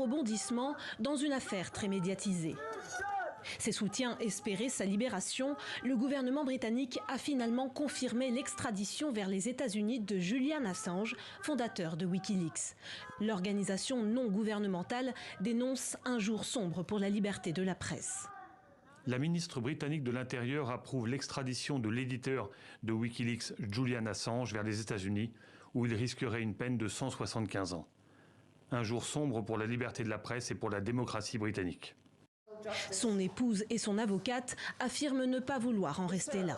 rebondissement dans une affaire très médiatisée. Ses soutiens espéraient sa libération. Le gouvernement britannique a finalement confirmé l'extradition vers les États-Unis de Julian Assange, fondateur de Wikileaks. L'organisation non gouvernementale dénonce un jour sombre pour la liberté de la presse. La ministre britannique de l'Intérieur approuve l'extradition de l'éditeur de Wikileaks, Julian Assange, vers les États-Unis, où il risquerait une peine de 175 ans. Un jour sombre pour la liberté de la presse et pour la démocratie britannique. Son épouse et son avocate affirment ne pas vouloir en rester là.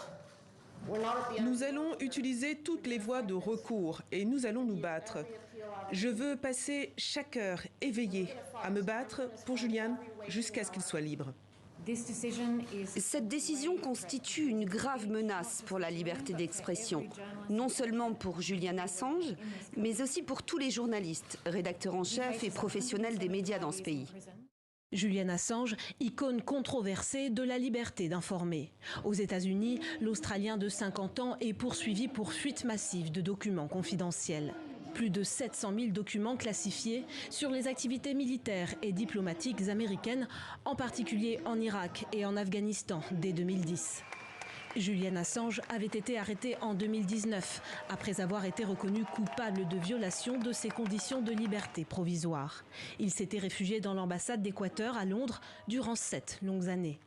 Nous allons utiliser toutes les voies de recours et nous allons nous battre. Je veux passer chaque heure éveillée à me battre pour Julian jusqu'à ce qu'il soit libre. Cette décision constitue une grave menace pour la liberté d'expression, non seulement pour Julian Assange, mais aussi pour tous les journalistes, rédacteurs en chef et professionnels des médias dans ce pays. Julian Assange, icône controversée de la liberté d'informer. Aux États-Unis, l'Australien de 50 ans est poursuivi pour fuite massive de documents confidentiels. Plus de 700 000 documents classifiés sur les activités militaires et diplomatiques américaines, en particulier en Irak et en Afghanistan dès 2010. Julian Assange avait été arrêté en 2019 après avoir été reconnu coupable de violation de ses conditions de liberté provisoire. Il s'était réfugié dans l'ambassade d'Équateur à Londres durant 7 longues années.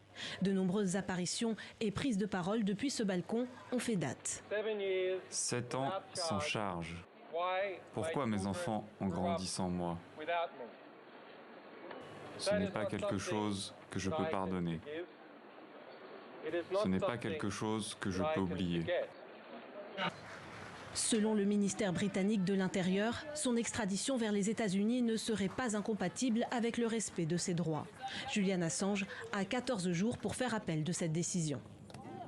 De nombreuses apparitions et prises de parole depuis ce balcon ont fait date. 7 ans sans charge. Pourquoi mes enfants ont grandi sans moi? Ce n'est pas quelque chose que je peux pardonner. Ce n'est pas quelque chose que je peux oublier. Selon le ministère britannique de l'Intérieur, son extradition vers les États-Unis ne serait pas incompatible avec le respect de ses droits. Julian Assange a 14 jours pour faire appel de cette décision.